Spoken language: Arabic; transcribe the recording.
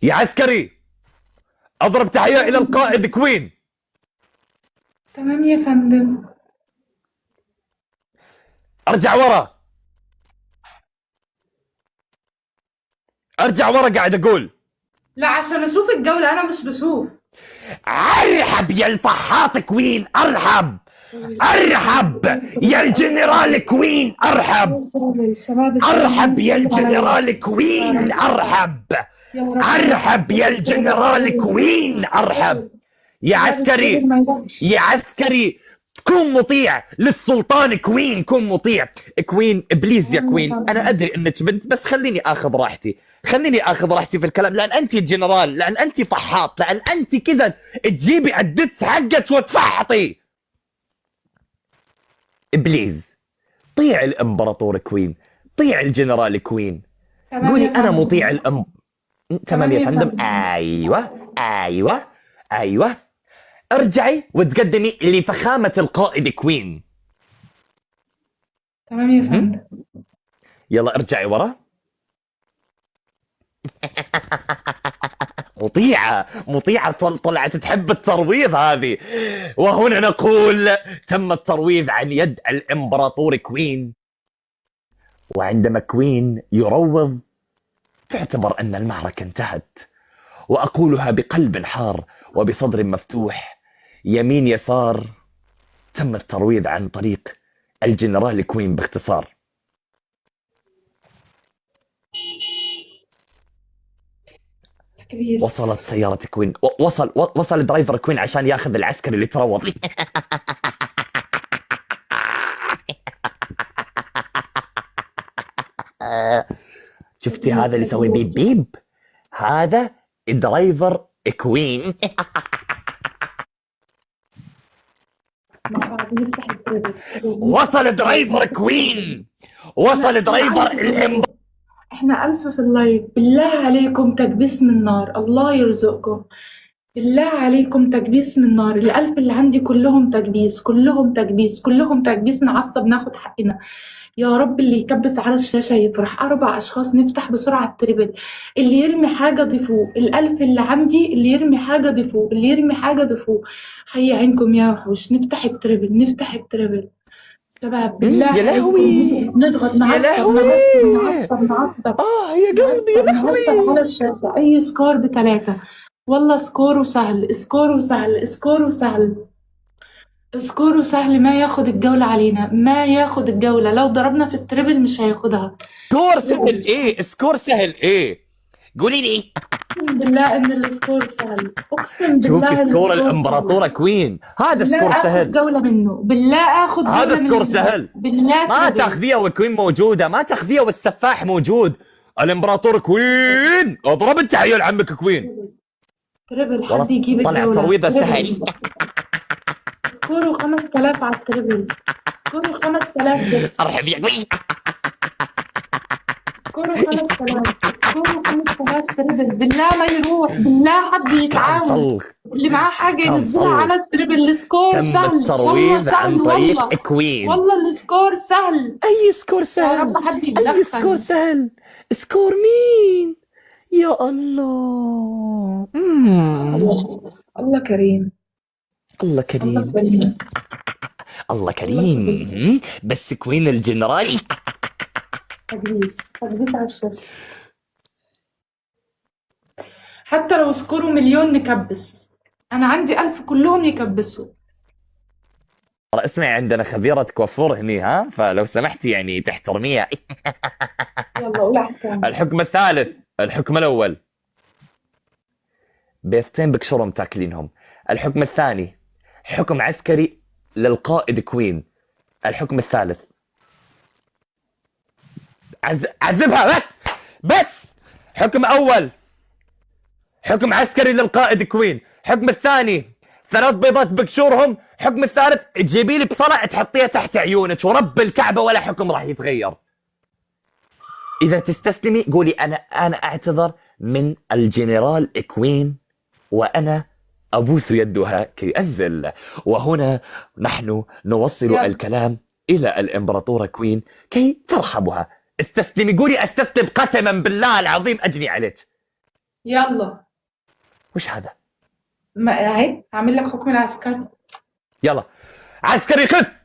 يا عسكري، اضرب تحية الى القائد كوين. تمام يا فندم. ارجع ورا، ارجع ورا، قاعد اقول. لا عشان اشوف الجولة، انا مش بشوف. ارحب يا الفحاط كوين، ارحب. ارحب يا الجنرال كوين، ارحب. الشباب ارحب يا التانيين عليا. الجنرال كوين، ارحب. يا رب. ارحب يا الجنرال كوين، ارحب. يا شباب التربل عسكري، ما يروحش. يا عسكري، كن مطيع للسلطان كوين، كن مطيع. كوين بليز يا كوين، انا ادري انك بنت، بس خليني اخذ راحتي، خليني اخذ راحتي في الكلام، لان انت جنرال، لان انت فحاط، لان انت كذا تجيبي الدتس حقك وتفحطي. بليز طيع الامبراطور كوين، طيع الجنرال كوين. تمام قولي يا انا فندم. مطيع تمام يا فندم. فندم. ايوه ايوه ايوه. ارجعي وتقدمي لفخامة القائد كوين. تمام يا فندم. يلا ارجعي ورا. مطيعة مطيعة، طلعت تحب الترويض هذه. وهنا نقول تم الترويض عن يد الامبراطور كوين. وعندما كوين يروض تعتبر ان المعركة انتهت. واقولها بقلب حار وبصدر مفتوح، يمين يسار، تم الترويض عن طريق الجنرال كوين باختصار. كبيس. وصلت سيارة كوين، وصل درايفر كوين عشان ياخذ العسكري اللي تروض. شفتي هذا اللي يسوي بيب بيب؟ هذا درايفر كوين. نفتح التربل. وصل درايفر كوين، وصل درايفر احنا ألف في اللايف، بالله عليكم تكبيس من نار، الله يرزقكم. بالله عليكم تكبيس من نار، الألف اللي عندي كلهم تكبيس، كلهم تكبيس، كلهم تكبيس، نعصب ناخد حقنا. يا رب اللي يكبس على الشاشة يفرح. 4 أشخاص، نفتح بسرعة التربل. اللي يرمي حاجة ضيفوه، الألف اللي عندي اللي يرمي حاجة ضيفوه، اللي يرمي حاجة ضيفوه. حي عينكم يا وحوش، نفتح التربل، نفتح التربل. شباب بالله يا لهوي، عليكم نضغط، يا نعصب لهوي، نعصب نعصب نعصب. يا قلبي يا نعصب على لهوي. الشاشة. أي سكور ب3. والله سكوره سهل، سكوره سهل، سكوره سهل. سكوره سهل، ما ياخد الجولة علينا، ما ياخد الجولة. لو ضربنا في التريبل مش هياخدها. سكور سهل ايه؟ سكور سهل ايه؟ قولي لي. اقسم بالله ان السكور سهل، اقسم شوفي بالله سكور السكور الامبراطورة سهل. كوين، هذا بالله سكور اخد سهل، جولة منه، بالله اخد هذا جولة سكور منه. سهل. بالله ما تريبل. تاخذيها وكوين موجودة، ما تاخذيها والسفاح موجود. الامبراطور كوين، اضرب انت عيال عمك كوين. تريبل، حد والله يجيب طلع الجولة. ترويضة تريبل. سهل. سكوره 5000 على التريبل. سكوره 5000 بس. ارحب يا كوين. سكوره 5000. سكوره 5000 تريبل. بالله ما يروح، بالله حد يتعاون. صلخ. اللي معاه حاجة كان ينزلها صلخ. على التريبل. السكور تم سهل، والله الترويض عن سهل، طريق والله كوين. والله السكور سهل. اي سكور يا سهل، رب حد اي سكور يتدخل. سهل. سكور مين؟ يا الله. الله كريم. الله الله كريم، كريم. الله كريم. بس كوين الجنرال. تدريس تدريس على الشاشة. حتى لو سكوره مليون نكبس. أنا عندي 1000 كلهم يكبسوا. اسمعي، عندنا خبيرة كوافور هني، ها، فلو سمحتي يعني تحترميها. يلا قول حكام. الحكم الثالث، الحكم الأول بيفتين بكشرهم تاكلينهم. الحكم الثاني حكم عسكري للقائد كوين. الحكم الثالث عذبها بس. بس حكم أول حكم عسكري للقائد كوين. حكم الثاني 3 بيضات بكشورهم. حكم الثالث تجيبي لي بصلة تحطيها تحت عيونك، ورب الكعبة ولا حكم راح يتغير. إذا تستسلمي قولي أنا أعتذر من الجنرال كوين، وأنا أبوس يدها كي أنزل. وهنا نحن نوصل الكلام إلى الإمبراطورة كوين كي ترحبها. استسلمي، قولي أستسلم، قسما بالله العظيم أجني عليك. يلا. وش هذا؟ ما اهي هعمل لك حكم العسكري. يلا. عسكري خف.